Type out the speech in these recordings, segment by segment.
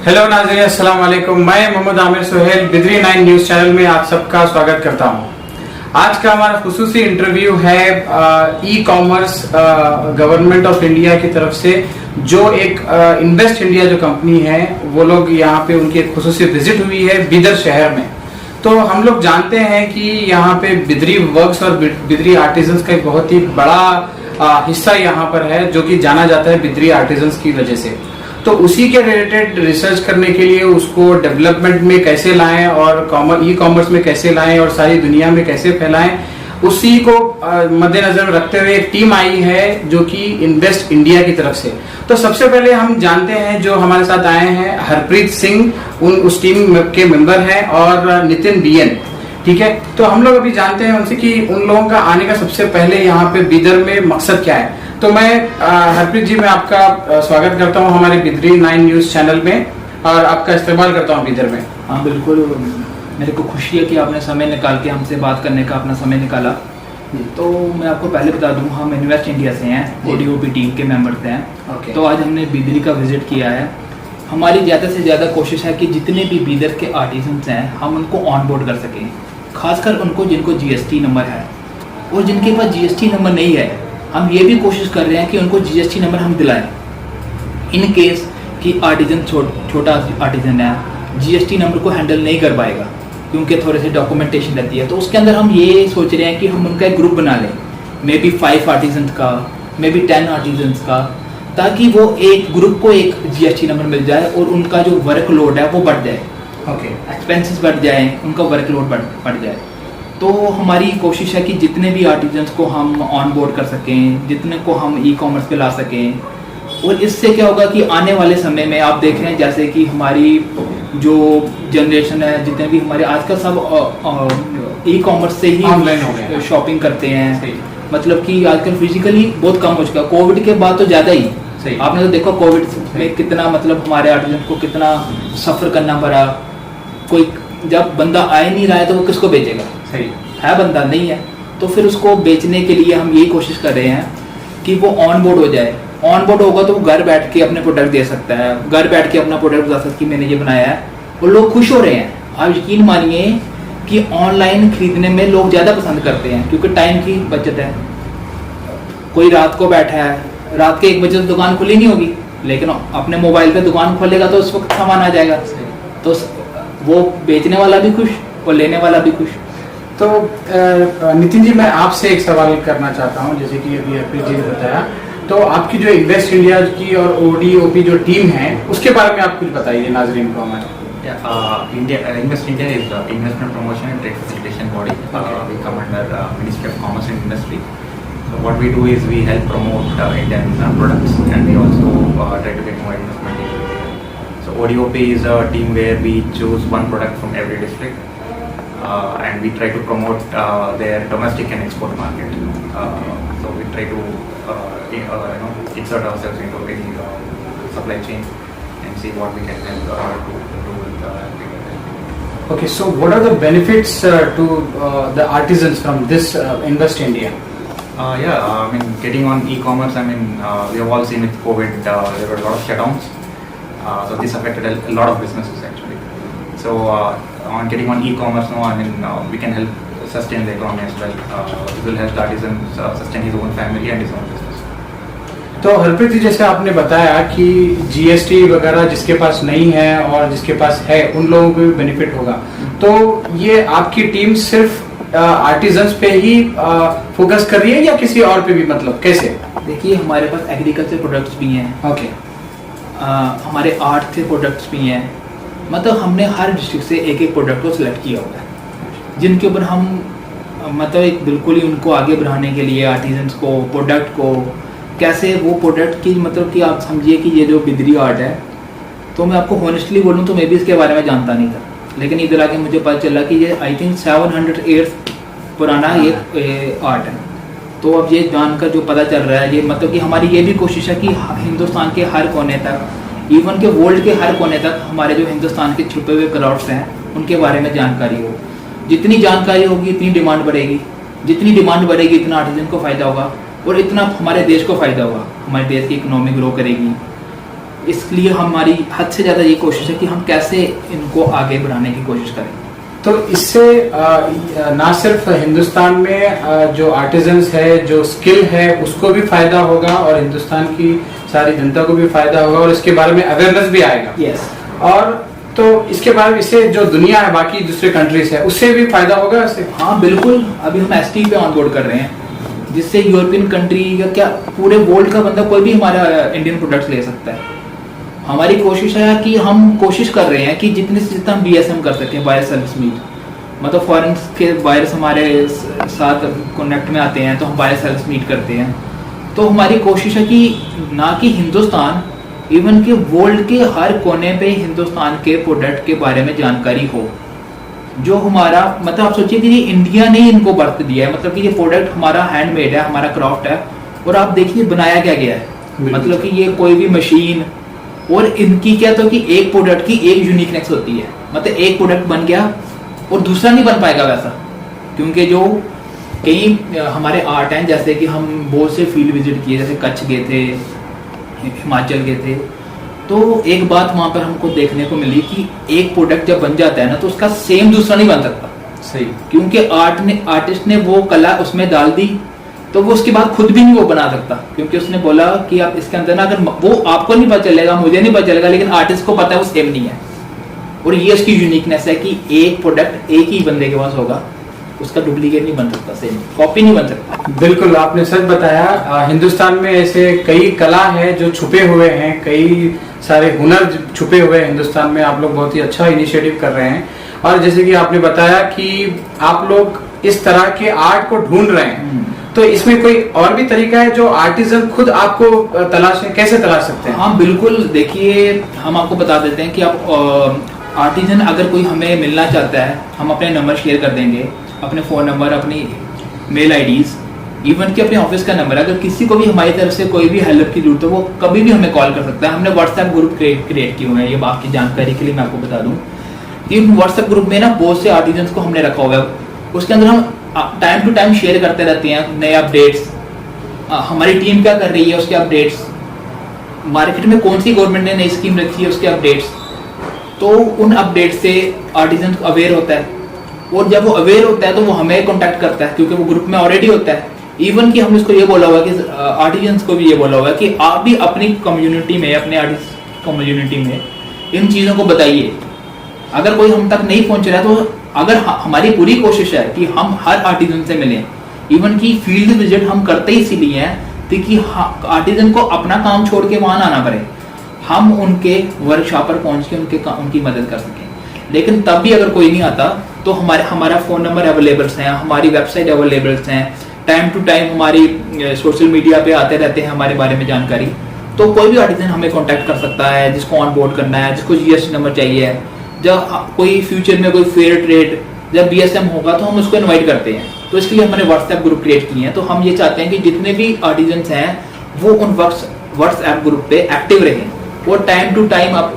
Hello नाज़रीन, अस्सलाम वालेकुम। मैं मोहम्मद आमिर सुहेल बिदरी 9 न्यूज़ चैनल में आप सबका स्वागत करता हूं। आज का हमारा खुसूसी इंटरव्यू है e commerce government of India की तरफ से, जो एक इन्वेस्ट इंडिया जो कंपनी है, वो लोग यहाँ पे उनकी एक खुसूसी विजिट हुई है बिदर शहर में। तो हम लोग जानते हैं कि यहाँ पे बिदरी वर्क्स और बिदरी आर्टिजन्स का एक बहुत ही बड़ा हिस्सा यहाँ पर है, जो कि जाना जाता है बिदरी आर्टिजन्स की वजह से। तो उसी के रिलेटेड रिसर्च करने के लिए उसको डेवलपमेंट में कैसे लाएं और ई कॉमर्स में कैसे लाएं और सारी दुनिया में कैसे फैलाएं, उसी को मद्देनजर में रखते हुए एक टीम आई है जो कि इन्वेस्ट इंडिया की तरफ से। तो सबसे पहले हम जानते हैं, जो हमारे साथ आए हैं हरप्रीत सिंह उस टीम के मेंबर हैं, और नितिन बीएन। ठीक है, तो हम लोग अभी जानते हैं उनसे कि उन लोगों का आने का सबसे पहले यहाँ पे बिदर में मकसद क्या है। तो मैं हरप्रीत जी, मैं आपका स्वागत करता हूँ हमारे बिदरी 9 न्यूज़ चैनल में, और आपका इस्तेमाल करता हूँ बिदर में। हाँ बिल्कुल, मेरे को खुशी है कि आपने समय निकाल के हमसे बात करने का अपना समय निकाला। तो मैं आपको पहले बता दूं, हम इन्वेस्ट इंडिया से हैं, ओडीओपी टीम के मेंबर्स हैं। तो आज हमने बिदरी का विजिट किया है। हमारी ज़्यादा से ज़्यादा कोशिश है कि जितने भी बिदर के आर्टिजन्स हैं हम उनको ऑन बोर्ड कर सकें, खासकर उनको जिनको जीएसटी नंबर है, और जिनके पास जीएसटी नंबर नहीं है हम ये भी कोशिश कर रहे हैं कि उनको जीएसटी नंबर हम दिलाएं। इन केस कि आर्टिजन छोटा आर्टिजन है, जीएसटी नंबर को हैंडल नहीं कर पाएगा क्योंकि थोड़े से डॉक्यूमेंटेशन रहती है, तो उसके अंदर हम ये सोच रहे हैं कि हम उनका एक ग्रुप बना लें, मे बी 5 आर्टिजन्स का, मे बी 10 आर्टिजन्स का, ताकि वो एक ग्रुप को एक जीएसटी नंबर मिल जाए और उनका जो वर्कलोड है वो बढ़ जाए। एक्सपेंसेस बढ़ जाए, उनका वर्कलोड बढ़ जाए। तो हमारी कोशिश है कि जितने भी आर्टिजन्स को हम ऑन बोर्ड कर सकें, जितने को हम ई कॉमर्स पे ला सकें। और इससे क्या होगा कि आने वाले समय में आप देख रहे हैं जैसे कि हमारी जो जनरेशन है, जितने भी हमारे आजकल सब ई कॉमर्स से ही शॉपिंग करते हैं। मतलब कि आजकल फिजिकली बहुत कम हो चुका है, कोविड के बाद तो ज़्यादा ही। आपने तो देखा कोविड में कितना, मतलब हमारे आर्टिजन को कितना सफ़र करना पड़ा। कोई जब बंदा आ ही नहीं रहा है तो वो किसको बेचेगा? सही है, बंदा नहीं है, तो फिर उसको बेचने के लिए हम यही कोशिश कर रहे हैं कि वो ऑन बोर्ड हो जाए। ऑन बोर्ड होगा तो वो घर बैठ के अपने प्रोडक्ट दे सकता है, घर बैठ के अपना प्रोडक्ट बता सकता है कि मैंने ये बनाया है, और लोग खुश हो रहे हैं। आप यकीन मानिए कि ऑनलाइन खरीदने में लोग ज़्यादा पसंद करते हैं क्योंकि टाइम की बचत है। कोई रात को बैठा है, रात के 1 बजे तो दुकान खुली नहीं होगी, लेकिन अपने मोबाइल पे दुकान खोलेगा तो उस वक्त सामान आ जाएगा, तो वो बेचने वाला भी खुश और लेने वाला भी खुश। तो नितिन जी, मैं आपसे एक सवाल करना चाहता हूं, जैसे कि अभी हरप्रीत जी ने बताया, तो आपकी जो इन्वेस्ट इंडिया की और ओडीओपी जो टीम है, उसके बारे में आप कुछ बताइए नाजरीन को हमारे। Invest India is the investment promotion and trade facilitation body. We come under Ministry of Commerce and Industry. So what we do is we help promote Indian products, and we also try to get more investment in India. So ODOP is a team where we choose one product from every district, and we try to promote their domestic and export market. So we try to insert ourselves into any supply chain and see what we can help to do with Okay, so what are the benefits to the artisans from this Invest India? I mean, getting on e-commerce, I mean, we have all seen with COVID, there were a lot of shutdowns. So this affected a lot of businesses actually. So on getting on e-commerce now, I mean, we can help sustain the economy as well. It will help the artisan sustain his own family and his own business. तो हरप्रीत जी, जैसे आपने बताया कि GST वगैरह जिसके पास नहीं है और जिसके पास है उन लोगों को भी बेनिफिट होगा, तो ये आपकी टीम सिर्फ आर्टिजन्स पे ही फोकस कर रही है या किसी और पे भी, मतलब कैसे? देखिए, हमारे पास एग्रीकल्चर प्रोडक्ट्स भी हैं। हमारे आर्ट के प्रोडक्ट्स भी हैं। मतलब हमने हर डिस्ट्रिक्ट से एक एक प्रोडक्ट को सिलेक्ट किया हुआ है, जिनके ऊपर हम मतलब एक बिल्कुल ही उनको आगे बढ़ाने के लिए आर्टिजन्स को, प्रोडक्ट को कैसे वो प्रोडक्ट की, मतलब कि आप समझिए कि ये जो बिदरी आर्ट है, तो मैं आपको हॉनेस्टली बोलूँ तो मैं भी इसके बारे में जानता नहीं था, लेकिन इधर आके मुझे पता चला कि ये आई थिंक 700 ईयर्स पुराना ये आर्ट है। तो अब ये जानकर जो पता चल रहा है, ये मतलब कि हमारी ये भी कोशिश है कि हिंदुस्तान के हर कोने तक, इवन के वर्ल्ड के हर कोने तक हमारे जो हिंदुस्तान के छुपे हुए क्राफ्ट्स हैं उनके बारे में जानकारी हो। जितनी जानकारी होगी इतनी डिमांड बढ़ेगी, जितनी डिमांड बढ़ेगी इतना आर्टिजन को फ़ायदा होगा, और इतना हमारे देश को फ़ायदा होगा, हमारे देश की इकोनॉमी ग्रो करेगी। इसलिए हमारी हद से ज़्यादा ये कोशिश है कि हम कैसे इनको आगे बढ़ाने की कोशिश करें। तो इससे ना सिर्फ हिंदुस्तान में जो आर्टिजन्स है, जो स्किल है, उसको भी फायदा होगा और हिंदुस्तान की सारी जनता को भी फायदा होगा और इसके बारे में अवेयरनेस भी आएगा। यस। और तो इसके बाद इससे जो दुनिया है, बाकी दूसरे कंट्रीज है, उससे भी फायदा होगा इससे। हाँ बिल्कुल, अभी हम ST पे ऑन बोर्ड कर रहे हैं, जिससे यूरोपियन कंट्री या क्या पूरे वर्ल्ड का बंदा कोई भी हमारा इंडियन प्रोडक्ट्स ले सकता है। हमारी कोशिश है कि हम कोशिश कर रहे हैं कि जितने से जितना हम BSM कर सकें, बायर सर्विस मीट, मतलब फॉरेन के बायर्स हमारे साथ कनेक्ट में आते हैं तो हम बायर सर्विस मीट करते हैं। तो हमारी कोशिश है कि ना कि हिंदुस्तान, इवन के वर्ल्ड के हर कोने पे हिंदुस्तान के प्रोडक्ट के बारे में जानकारी हो। जो हमारा मतलब आप सोचिए कि ये इंडिया ने इनको बर्त दिया है, मतलब कि ये प्रोडक्ट हमारा हैंडमेड है, हमारा क्राफ्ट है, और आप देखिए बनाया क्या गया है। मतलब कि ये कोई भी मशीन, और इनकी क्या तो कि एक प्रोडक्ट की एक यूनिकनेस होती है, मतलब एक प्रोडक्ट बन गया और दूसरा नहीं बन पाएगा वैसा, क्योंकि जो कई हमारे आर्ट हैं, जैसे कि हम बहुत से फील्ड विजिट किए, जैसे कच्छ गए थे, हिमाचल गए थे, तो एक बात वहां पर हमको देखने को मिली कि एक प्रोडक्ट जब बन जाता है ना तो उसका सेम दूसरा नहीं बन सकता। सही। क्योंकि आर्टिस्ट ने वो कला उसमें डाल दी, तो वो उसके बाद खुद भी नहीं वो बना सकता, क्योंकि उसने बोला कि आप इसके अंदर ना, अगर वो आपको नहीं पता चलेगा, मुझे नहीं पता चलेगा, लेकिन आर्टिस्ट को पता है वो सेम नहीं है। और ये उसकी यूनिकनेस है कि एक प्रोडक्ट एक ही बंदे के पास होगा, उसका डुप्लीकेट नहीं बन सकता, सेम कॉपी नहीं बन सकता। बिल्कुल, आपने सच बताया। हिंदुस्तान में ऐसे कई कला है जो छुपे हुए हैं, कई सारे हुनर छुपे हुए हैं हिंदुस्तान में। आप लोग बहुत ही अच्छा इनिशिएटिव कर रहे हैं, और जैसे कि आपने बताया कि आप लोग इस तरह के आर्ट को ढूंढ रहे हैं, तो इसमें कोई और भी तरीका है जो आर्टिजन खुद आपको तलाशें, कैसे तलाश सकते हैं? हाँ बिल्कुल, देखिए हम आपको बता देते हैं कि आप आर्टिजन अगर कोई हमें मिलना चाहता है, हम अपने नंबर शेयर कर देंगे, अपने फ़ोन नंबर, अपनी मेल IDs, इवन कि अपने ऑफिस का नंबर। अगर किसी को भी हमारी तरफ से कोई भी हेल्प की जरूरत हो, वो कभी भी हमें कॉल कर सकता है। हमने WhatsApp ग्रुप क्रिएट किए हुए हैं, ये बाकी जानकारी के लिए मैं आपको बता दूं कि WhatsApp ग्रुप में ना बहुत से आर्टिजन्स को हमने रखा हुआ है, उसके अंदर हम टाइम टू टाइम शेयर करते रहते हैं नए अपडेट्स, हमारी टीम क्या कर रही है उसके अपडेट्स, मार्केट में कौन सी गवर्नमेंट ने नई स्कीम रखी है उसके अपडेट्स। तो उन अपडेट से आर्टिजन अवेयर होता है, और जब वो अवेयर होता है तो वो हमें कांटेक्ट करता है, क्योंकि वो ग्रुप में ऑलरेडी होता है। इवन कि हमने उसको ये बोला हुआ कि आर्टिजन्स को भी ये बोला हुआ है कि आप भी अपनी कम्युनिटी में, अपने आर्टिस्ट कम्युनिटी में इन चीज़ों को बताइए। अगर कोई हम तक नहीं पहुंच रहा है तो अगर हमारी पूरी कोशिश है कि हम हर आर्टिजन से मिलें, इवन की फील्ड विजिट हम करते ही इसीलिए हैं कि आर्टिजन को अपना काम छोड़ के वहां आना पड़े, हम उनके वर्कशॉप पर पहुंच के उनकी मदद कर सकें। लेकिन तब भी अगर कोई नहीं आता तो हमारा फ़ोन नंबर अवेलेबल्स हैं, हमारी वेबसाइट अवेलेबल्स हैं, टाइम टू टाइम हमारी सोशल मीडिया पे आते रहते हैं हमारे बारे में जानकारी। तो कोई भी आर्टिजन हमें कांटेक्ट कर सकता है, जिसको ऑन बोर्ड करना है, जिसको GST नंबर चाहिए है। जब कोई फ्यूचर में कोई फेयर ट्रेड, जब BSM होगा तो हम उसको इन्वाइट करते हैं। तो इसलिए हमने WhatsApp ग्रुप क्रिएट किए हैं। तो हम ये चाहते हैं कि जितने भी आर्टिजन्स हैं वो उन WhatsApp ग्रुप पे एक्टिव रहें, और टाइम टू टाइम आप,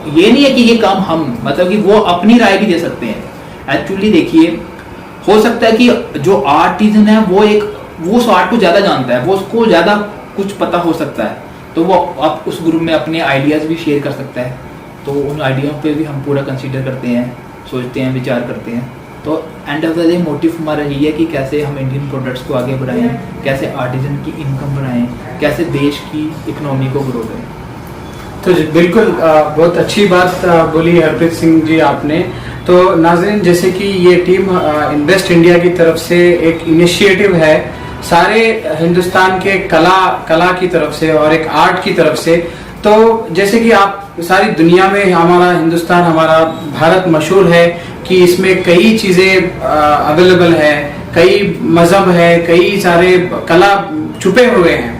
ये नहीं है कि ये काम हम, मतलब कि वो अपनी राय भी दे सकते हैं। एक्चुअली देखिए, हो सकता है कि जो आर्टिजन है वो उस आर्ट को ज्यादा जानता है, वो उसको ज्यादा कुछ पता हो सकता है, तो वो आप उस ग्रुप में अपने आइडियाज भी शेयर कर सकता है। तो उन आइडिया पे भी हम पूरा कंसीडर करते हैं, सोचते हैं, विचार करते हैं। तो end of the day motive हमारा यही है कि कैसे हम इंडियन प्रोडक्ट्स को आगे बढ़ाएं, कैसे आर्टिजन की इनकम बढ़ाएं, कैसे देश की इकोनॉमी को ग्रो करें। तो बिल्कुल बहुत अच्छी बात बोली हरप्रीत सिंह जी आपने। तो नाज़रीन, जैसे कि ये टीम इन्वेस्ट इंडिया की तरफ से एक इनिशिएटिव है सारे हिंदुस्तान के कला की तरफ से और एक आर्ट की तरफ से। तो जैसे कि आप सारी दुनिया में हमारा हिंदुस्तान, हमारा भारत मशहूर है कि इसमें कई चीज़ें अवेलेबल है, कई मजहब है, कई सारे कला छुपे हुए हैं।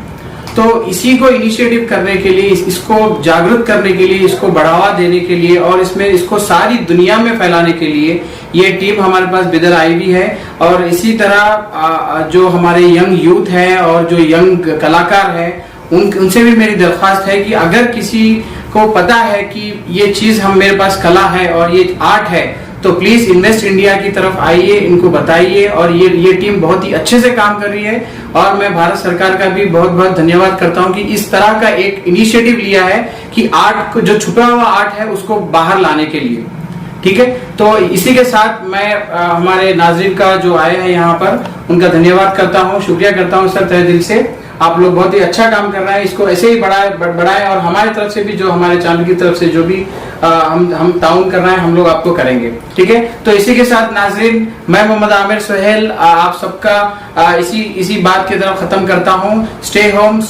तो इसी को इनिशिएटिव करने के लिए, इसको जागरूक करने के लिए, इसको बढ़ावा देने के लिए और इसको सारी दुनिया में फैलाने के लिए ये टीम हमारे पास बिदर आई हुई है। और इसी तरह जो हमारे यंग यूथ है और जो यंग कलाकार है, उनसे भी मेरी दरख्वास्त है कि अगर किसी को पता है कि ये चीज मेरे पास कला है और ये आर्ट है, तो प्लीज इन्वेस्ट इंडिया की तरफ आइए, इनको बताइए। और ये टीम बहुत ही अच्छे से काम कर रही है और मैं भारत सरकार का भी बहुत बहुत धन्यवाद करता हूं कि इस तरह का एक इनिशिएटिव लिया है कि आर्ट को, जो छुपा हुआ आर्ट है, उसको बाहर लाने के लिए। ठीक है, तो इसी के साथ मैं हमारे नाज़रीन का जो आए हैं यहाँ पर, उनका धन्यवाद करता हूँ, शुक्रिया करता हूँ सर तहे दिल से। आप लोग बहुत ही अच्छा काम कर रहे हैं, इसको ऐसे ही बढ़ाएं और हमारी तरफ से भी, जो हमारे चैनल की तरफ से जो भी हम ताउन कर रहे हैं, हम लोग आपको करेंगे। ठीक है, तो इसी के साथ नाज़रीन, मैं मोहम्मद आमिर सुहेल आप सबका इसी बात की तरफ खत्म करता हूँ। Stay home.